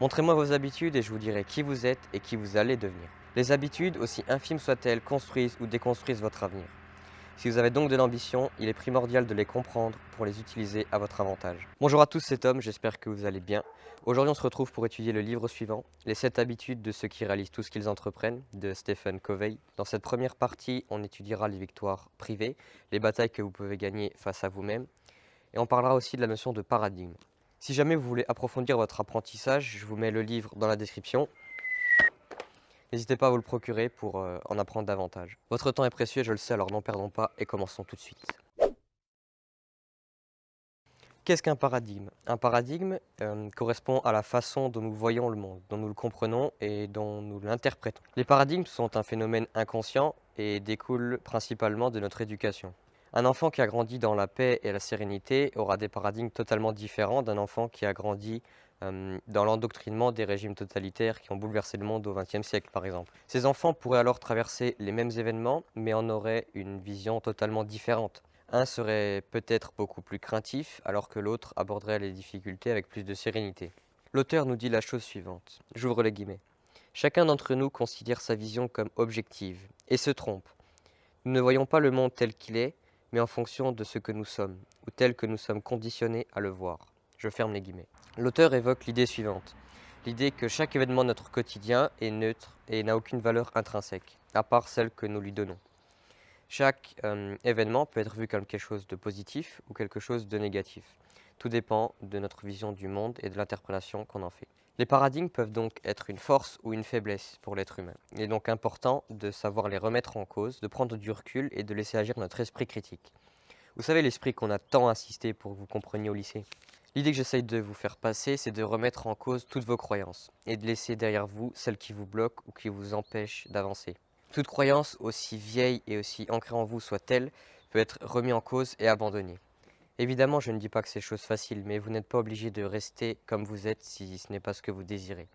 Montrez-moi vos habitudes et je vous dirai qui vous êtes et qui vous allez devenir. Les habitudes, aussi infimes soient-elles, construisent ou déconstruisent votre avenir. Si vous avez donc de l'ambition, il est primordial de les comprendre pour les utiliser à votre avantage. Bonjour à tous, c'est Tom, j'espère que vous allez bien. Aujourd'hui, on se retrouve pour étudier le livre suivant, Les 7 habitudes de ceux qui réalisent tout ce qu'ils entreprennent, de Stephen Covey. Dans cette première partie, on étudiera les victoires privées, les batailles que vous pouvez gagner face à vous-même, et on parlera aussi de la notion de paradigme. Si jamais vous voulez approfondir votre apprentissage, je vous mets le livre dans la description. N'hésitez pas à vous le procurer pour en apprendre davantage. Votre temps est précieux, je le sais, alors n'en perdons pas et commençons tout de suite. Qu'est-ce qu'un paradigme? Un paradigme correspond à la façon dont nous voyons le monde, dont nous le comprenons et dont nous l'interprétons. Les paradigmes sont un phénomène inconscient et découlent principalement de notre éducation. Un enfant qui a grandi dans la paix et la sérénité aura des paradigmes totalement différents d'un enfant qui a grandi dans l'endoctrinement des régimes totalitaires qui ont bouleversé le monde au XXe siècle, par exemple. Ces enfants pourraient alors traverser les mêmes événements, mais en auraient une vision totalement différente. Un serait peut-être beaucoup plus craintif, alors que l'autre aborderait les difficultés avec plus de sérénité. L'auteur nous dit la chose suivante, j'ouvre les guillemets. Chacun d'entre nous considère sa vision comme objective, et se trompe. Nous ne voyons pas le monde tel qu'il est, mais en fonction de ce que nous sommes, ou tel que nous sommes conditionnés à le voir. Je ferme les guillemets. L'auteur évoque l'idée suivante. L'idée que chaque événement de notre quotidien est neutre et n'a aucune valeur intrinsèque, à part celle que nous lui donnons. Chaque événement peut être vu comme quelque chose de positif ou quelque chose de négatif. Tout dépend de notre vision du monde et de l'interprétation qu'on en fait. Les paradigmes peuvent donc être une force ou une faiblesse pour l'être humain. Il est donc important de savoir les remettre en cause, de prendre du recul et de laisser agir notre esprit critique. Vous savez, l'esprit qu'on a tant insisté pour que vous compreniez au lycée. L'idée que j'essaye de vous faire passer, c'est de remettre en cause toutes vos croyances et de laisser derrière vous celles qui vous bloquent ou qui vous empêchent d'avancer. Toute croyance, aussi vieille et aussi ancrée en vous soit-elle, peut être remise en cause et abandonnée. Évidemment, je ne dis pas que c'est chose facile, mais vous n'êtes pas obligé de rester comme vous êtes si ce n'est pas ce que vous désirez.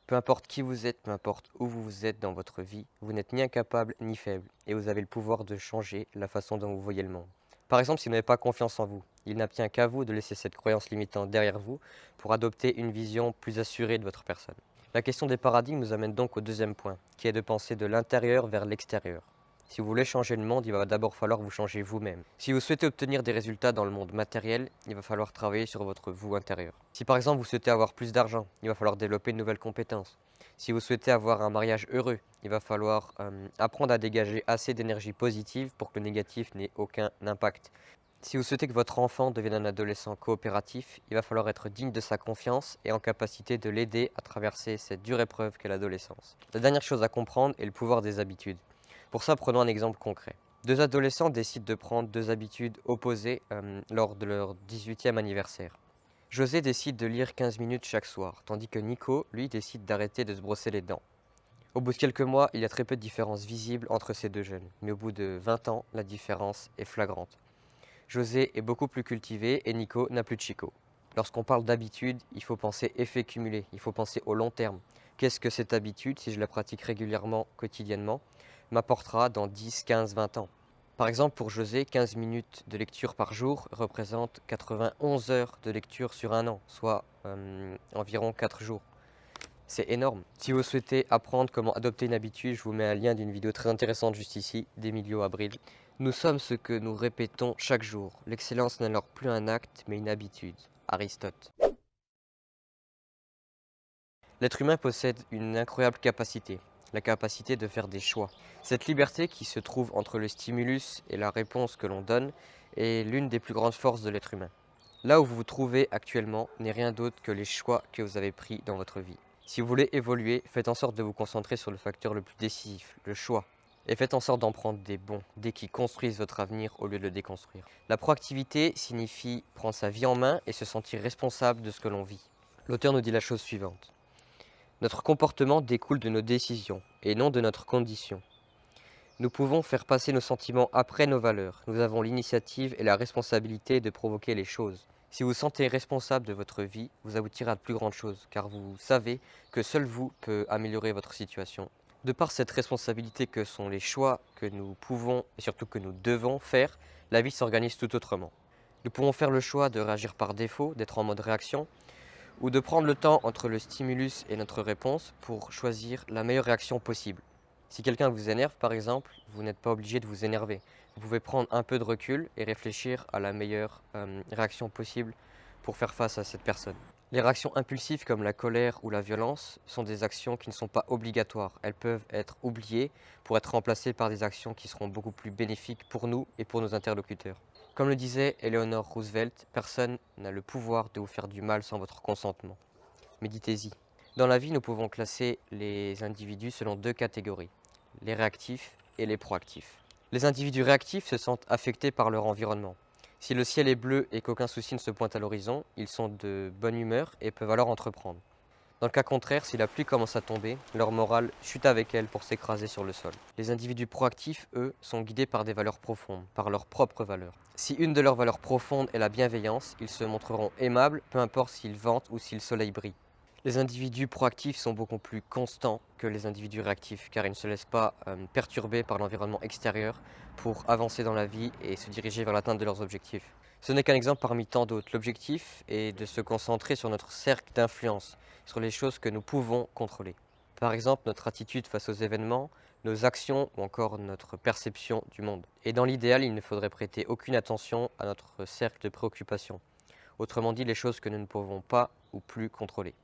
Peu importe qui vous êtes, peu importe où vous êtes dans votre vie, vous n'êtes ni incapable ni faible, et vous avez le pouvoir de changer la façon dont vous voyez le monde. Par exemple, si vous n'avez pas confiance en vous, il n'appartient qu'à vous de laisser cette croyance limitante derrière vous pour adopter une vision plus assurée de votre personne. La question des paradigmes nous amène donc au deuxième point, qui est de penser de l'intérieur vers l'extérieur. Si vous voulez changer le monde, il va d'abord falloir vous changer vous-même. Si vous souhaitez obtenir des résultats dans le monde matériel, il va falloir travailler sur votre vous intérieur. Si par exemple vous souhaitez avoir plus d'argent, il va falloir développer de nouvelles compétences. Si vous souhaitez avoir un mariage heureux, il va falloir apprendre à dégager assez d'énergie positive pour que le négatif n'ait aucun impact. Si vous souhaitez que votre enfant devienne un adolescent coopératif, il va falloir être digne de sa confiance et en capacité de l'aider à traverser cette dure épreuve qu'est l'adolescence. La dernière chose à comprendre est le pouvoir des habitudes. Pour ça, prenons un exemple concret. Deux adolescents décident de prendre deux habitudes opposées lors de leur 18e anniversaire. José décide de lire 15 minutes chaque soir, tandis que Nico, lui, décide d'arrêter de se brosser les dents. Au bout de quelques mois, il y a très peu de différence visible entre ces deux jeunes, mais au bout de 20 ans, la différence est flagrante. José est beaucoup plus cultivé et Nico n'a plus de chicot. Lorsqu'on parle d'habitude, il faut penser effet cumulé, il faut penser au long terme. Qu'est-ce que cette habitude, si je la pratique régulièrement, quotidiennement, m'apportera dans 10, 15, 20 ans? Par exemple, pour José, 15 minutes de lecture par jour représentent 91 heures de lecture sur un an, soit environ 4 jours. C'est énorme. Si vous souhaitez apprendre comment adopter une habitude, je vous mets un lien d'une vidéo très intéressante juste ici, d'Emilio Abril. Nous sommes ce que nous répétons chaque jour. L'excellence n'est alors plus un acte, mais une habitude. Aristote. L'être humain possède une incroyable capacité, la capacité de faire des choix. Cette liberté qui se trouve entre le stimulus et la réponse que l'on donne est l'une des plus grandes forces de l'être humain. Là où vous vous trouvez actuellement n'est rien d'autre que les choix que vous avez pris dans votre vie. Si vous voulez évoluer, faites en sorte de vous concentrer sur le facteur le plus décisif, le choix. Et faites en sorte d'en prendre des bons, des qui construisent votre avenir au lieu de le déconstruire. La proactivité signifie prendre sa vie en main et se sentir responsable de ce que l'on vit. L'auteur nous dit la chose suivante. Notre comportement découle de nos décisions et non de notre condition. Nous pouvons faire passer nos sentiments après nos valeurs. Nous avons l'initiative et la responsabilité de provoquer les choses. Si vous vous sentez responsable de votre vie, vous aboutirez à de plus grandes choses, car vous savez que seul vous peut améliorer votre situation. De par cette responsabilité que sont les choix que nous pouvons et surtout que nous devons faire, la vie s'organise tout autrement. Nous pouvons faire le choix de réagir par défaut, d'être en mode réaction, ou de prendre le temps entre le stimulus et notre réponse pour choisir la meilleure réaction possible. Si quelqu'un vous énerve, par exemple, vous n'êtes pas obligé de vous énerver. Vous pouvez prendre un peu de recul et réfléchir à la meilleure réaction possible pour faire face à cette personne. Les réactions impulsives comme la colère ou la violence sont des actions qui ne sont pas obligatoires. Elles peuvent être oubliées pour être remplacées par des actions qui seront beaucoup plus bénéfiques pour nous et pour nos interlocuteurs. Comme le disait Eleanor Roosevelt, personne n'a le pouvoir de vous faire du mal sans votre consentement. Méditez-y. Dans la vie, nous pouvons classer les individus selon deux catégories, les réactifs et les proactifs. Les individus réactifs se sentent affectés par leur environnement. Si le ciel est bleu et qu'aucun souci ne se pointe à l'horizon, ils sont de bonne humeur et peuvent alors entreprendre. Dans le cas contraire, si la pluie commence à tomber, leur morale chute avec elle pour s'écraser sur le sol. Les individus proactifs, eux, sont guidés par des valeurs profondes, par leurs propres valeurs. Si une de leurs valeurs profondes est la bienveillance, ils se montreront aimables, peu importe s'il vente ou si le soleil brille. Les individus proactifs sont beaucoup plus constants que les individus réactifs, car ils ne se laissent pas perturber par l'environnement extérieur pour avancer dans la vie et se diriger vers l'atteinte de leurs objectifs. Ce n'est qu'un exemple parmi tant d'autres. L'objectif est de se concentrer sur notre cercle d'influence, sur les choses que nous pouvons contrôler. Par exemple, notre attitude face aux événements, nos actions ou encore notre perception du monde. Et dans l'idéal, il ne faudrait prêter aucune attention à notre cercle de préoccupation. Autrement dit, les choses que nous ne pouvons pas ou plus contrôler.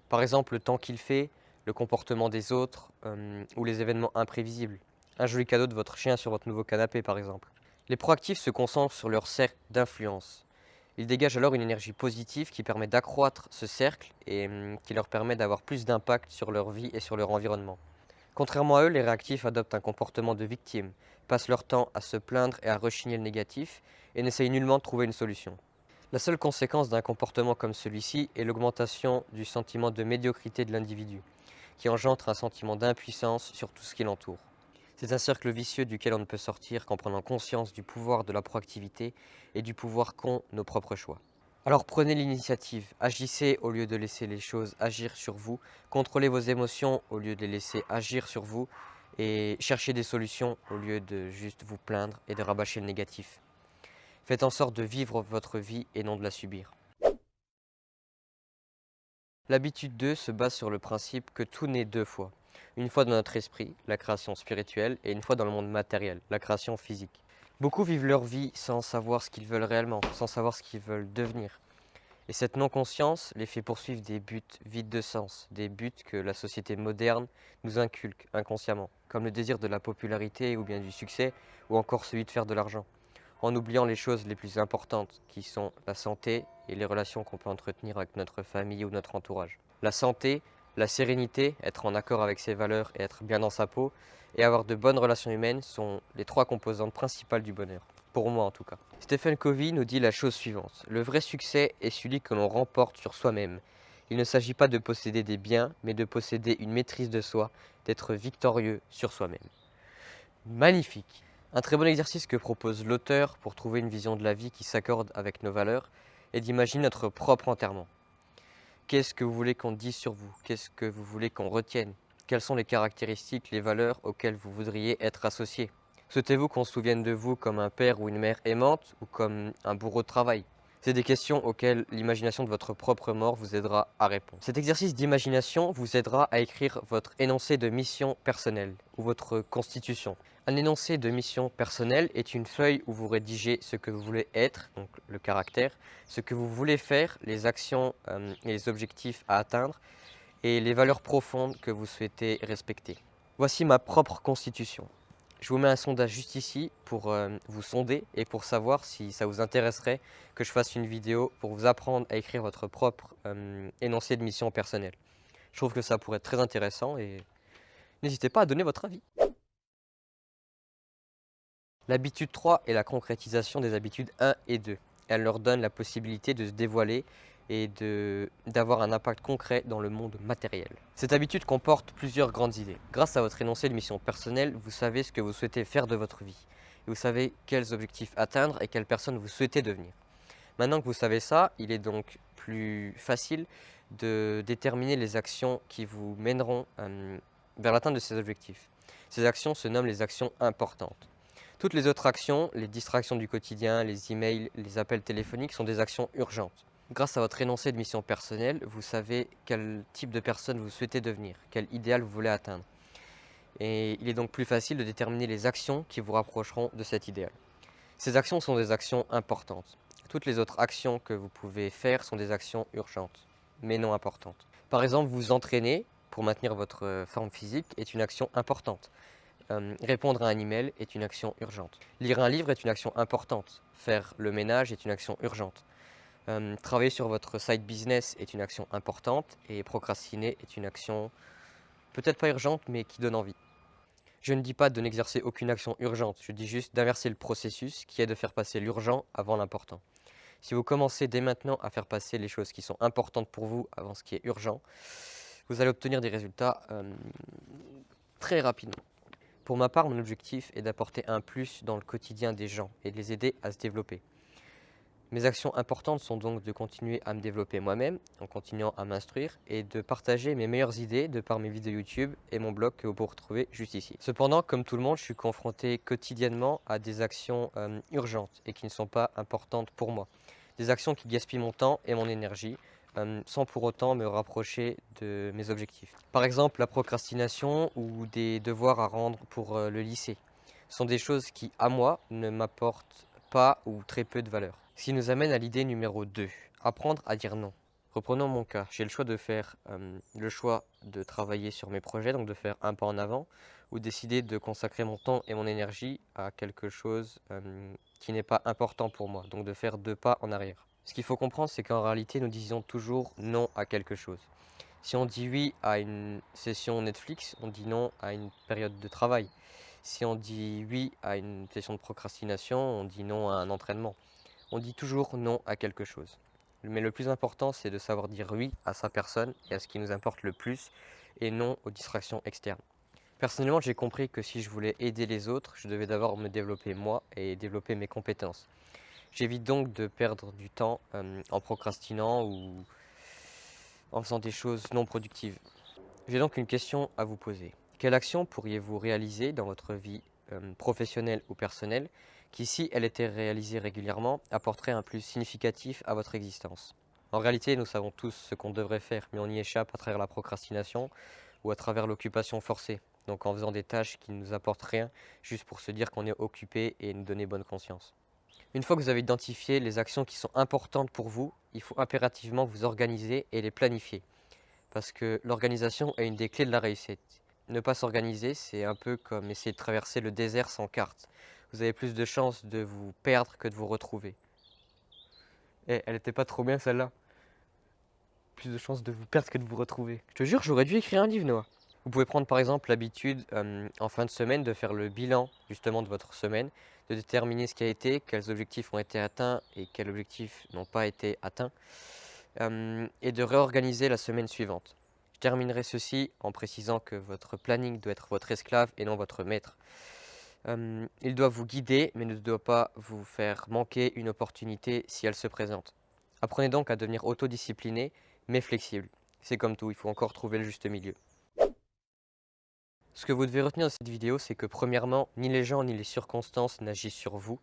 Par exemple, le temps qu'il fait, le comportement des autres ou les événements imprévisibles. Un joli cadeau de votre chien sur votre nouveau canapé, par exemple. Les proactifs se concentrent sur leur cercle d'influence. Ils dégagent alors une énergie positive qui permet d'accroître ce cercle et qui leur permet d'avoir plus d'impact sur leur vie et sur leur environnement. Contrairement à eux, les réactifs adoptent un comportement de victime, passent leur temps à se plaindre et à rechigner le négatif et n'essayent nullement de trouver une solution. La seule conséquence d'un comportement comme celui-ci est l'augmentation du sentiment de médiocrité de l'individu, qui engendre un sentiment d'impuissance sur tout ce qui l'entoure. C'est un cercle vicieux duquel on ne peut sortir qu'en prenant conscience du pouvoir de la proactivité et du pouvoir qu'ont nos propres choix. Alors prenez l'initiative, agissez au lieu de laisser les choses agir sur vous, contrôlez vos émotions au lieu de les laisser agir sur vous, et cherchez des solutions au lieu de juste vous plaindre et de rabâcher le négatif. Faites en sorte de vivre votre vie et non de la subir. L'habitude 2 se base sur le principe que tout naît deux fois. Une fois dans notre esprit, la création spirituelle, et une fois dans le monde matériel, la création physique. Beaucoup vivent leur vie sans savoir ce qu'ils veulent réellement, sans savoir ce qu'ils veulent devenir. Et cette non-conscience les fait poursuivre des buts vides de sens, des buts que la société moderne nous inculque inconsciemment, comme le désir de la popularité ou bien du succès, ou encore celui de faire de l'argent, en oubliant les choses les plus importantes, qui sont la santé et les relations qu'on peut entretenir avec notre famille ou notre entourage. La santé, la sérénité, être en accord avec ses valeurs et être bien dans sa peau, et avoir de bonnes relations humaines sont les trois composantes principales du bonheur. Pour moi en tout cas. Stephen Covey nous dit la chose suivante. Le vrai succès est celui que l'on remporte sur soi-même. Il ne s'agit pas de posséder des biens, mais de posséder une maîtrise de soi, d'être victorieux sur soi-même. Magnifique! Un très bon exercice que propose l'auteur pour trouver une vision de la vie qui s'accorde avec nos valeurs est d'imaginer notre propre enterrement. Qu'est-ce que vous voulez qu'on dise sur vous? Qu'est-ce que vous voulez qu'on retienne? Quelles sont les caractéristiques, les valeurs auxquelles vous voudriez être associé? Souhaitez-vous qu'on se souvienne de vous comme un père ou une mère aimante ou comme un bourreau de travail? C'est des questions auxquelles l'imagination de votre propre mort vous aidera à répondre. Cet exercice d'imagination vous aidera à écrire votre énoncé de mission personnelle ou votre constitution. Un énoncé de mission personnelle est une feuille où vous rédigez ce que vous voulez être, donc le caractère, ce que vous voulez faire, les actions et les objectifs à atteindre, et les valeurs profondes que vous souhaitez respecter. Voici ma propre constitution. Je vous mets un sondage juste ici pour vous sonder et pour savoir si ça vous intéresserait que je fasse une vidéo pour vous apprendre à écrire votre propre énoncé de mission personnelle. Je trouve que ça pourrait être très intéressant et n'hésitez pas à donner votre avis. L'habitude 3 est la concrétisation des habitudes 1 et 2. Elle leur donne la possibilité de se dévoiler et d'avoir un impact concret dans le monde matériel. Cette habitude comporte plusieurs grandes idées. Grâce à votre énoncé de mission personnelle, vous savez ce que vous souhaitez faire de votre vie. Et vous savez quels objectifs atteindre et quelle personne vous souhaitez devenir. Maintenant que vous savez ça, il est donc plus facile de déterminer les actions qui vous mèneront vers l'atteinte de ces objectifs. Ces actions se nomment les actions importantes. Toutes les autres actions, les distractions du quotidien, les emails, les appels téléphoniques sont des actions urgentes. Grâce à votre énoncé de mission personnelle, vous savez quel type de personne vous souhaitez devenir, quel idéal vous voulez atteindre. Et il est donc plus facile de déterminer les actions qui vous rapprocheront de cet idéal. Ces actions sont des actions importantes. Toutes les autres actions que vous pouvez faire sont des actions urgentes, mais non importantes. Par exemple, vous entraîner pour maintenir votre forme physique est une action importante. Répondre à un email est une action urgente. Lire un livre est une action importante. Faire le ménage est une action urgente. Travailler sur votre side business est une action importante et procrastiner est une action peut-être pas urgente mais qui donne envie. Je ne dis pas de n'exercer aucune action urgente, je dis juste d'inverser le processus qui est de faire passer l'urgent avant l'important. Si vous commencez dès maintenant à faire passer les choses qui sont importantes pour vous avant ce qui est urgent, vous allez obtenir des résultats très rapidement. Pour ma part, mon objectif est d'apporter un plus dans le quotidien des gens et de les aider à se développer. Mes actions importantes sont donc de continuer à me développer moi-même, en continuant à m'instruire, et de partager mes meilleures idées de par mes vidéos YouTube et mon blog que vous pouvez retrouver juste ici. Cependant, comme tout le monde, je suis confronté quotidiennement à des actions urgentes et qui ne sont pas importantes pour moi. Des actions qui gaspillent mon temps et mon énergie, sans pour autant me rapprocher de mes objectifs. Par exemple, la procrastination ou des devoirs à rendre pour le lycée sont des choses qui, à moi, ne m'apportent pas ou très peu de valeur. Ce qui nous amène à l'idée numéro 2, apprendre à dire non. Reprenons mon cas, j'ai le choix de travailler sur mes projets, donc de faire un pas en avant, ou décider de consacrer mon temps et mon énergie à quelque chose qui n'est pas important pour moi, donc de faire 2 pas en arrière. Ce qu'il faut comprendre, c'est qu'en réalité, nous disons toujours non à quelque chose. Si on dit oui à une session Netflix, on dit non à une période de travail. Si on dit oui à une session de procrastination, on dit non à un entraînement. On dit toujours non à quelque chose. Mais le plus important, c'est de savoir dire oui à sa personne et à ce qui nous importe le plus, et non aux distractions externes. Personnellement, j'ai compris que si je voulais aider les autres, je devais d'abord me développer moi et développer mes compétences. J'évite donc de perdre du temps en procrastinant ou en faisant des choses non productives. J'ai donc une question à vous poser. Quelle action pourriez-vous réaliser dans votre vie professionnelle ou personnelle qui, si elle était réalisée régulièrement, apporterait un plus significatif à votre existence? En réalité, nous savons tous ce qu'on devrait faire, mais on y échappe à travers la procrastination ou à travers l'occupation forcée, donc en faisant des tâches qui ne nous apportent rien, juste pour se dire qu'on est occupé et nous donner bonne conscience. Une fois que vous avez identifié les actions qui sont importantes pour vous, il faut impérativement vous organiser et les planifier. Parce que l'organisation est une des clés de la réussite. Ne pas s'organiser, c'est un peu comme essayer de traverser le désert sans carte. Vous avez plus de chances de vous perdre que de vous retrouver. Eh, elle était pas trop bien celle-là. Plus de chances de vous perdre que de vous retrouver. Je te jure, j'aurais dû écrire un livre, Noah. Vous pouvez prendre par exemple l'habitude en fin de semaine de faire le bilan justement de votre semaine, de déterminer ce qui a été, quels objectifs ont été atteints et quels objectifs n'ont pas été atteints, et de réorganiser la semaine suivante. Je terminerai ceci en précisant que votre planning doit être votre esclave et non votre maître. Il doit vous guider mais ne doit pas vous faire manquer une opportunité si elle se présente. Apprenez donc à devenir autodiscipliné mais flexible. C'est comme tout, il faut encore trouver le juste milieu. Ce que vous devez retenir de cette vidéo, c'est que premièrement, ni les gens ni les circonstances n'agissent sur vous.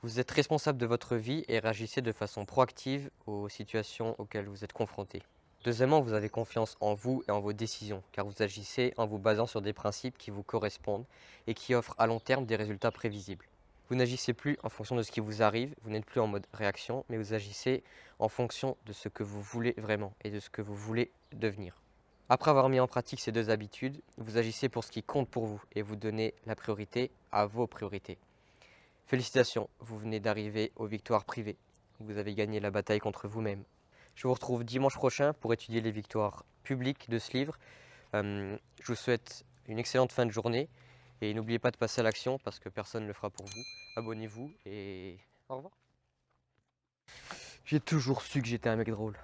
Vous êtes responsable de votre vie et réagissez de façon proactive aux situations auxquelles vous êtes confronté. Deuxièmement, vous avez confiance en vous et en vos décisions, car vous agissez en vous basant sur des principes qui vous correspondent et qui offrent à long terme des résultats prévisibles. Vous n'agissez plus en fonction de ce qui vous arrive, vous n'êtes plus en mode réaction, mais vous agissez en fonction de ce que vous voulez vraiment et de ce que vous voulez devenir. Après avoir mis en pratique ces 2 habitudes, vous agissez pour ce qui compte pour vous et vous donnez la priorité à vos priorités. Félicitations, vous venez d'arriver aux victoires privées. Vous avez gagné la bataille contre vous-même. Je vous retrouve dimanche prochain pour étudier les victoires publiques de ce livre. Je vous souhaite une excellente fin de journée et n'oubliez pas de passer à l'action parce que personne ne le fera pour vous. Abonnez-vous et au revoir. J'ai toujours su que j'étais un mec drôle.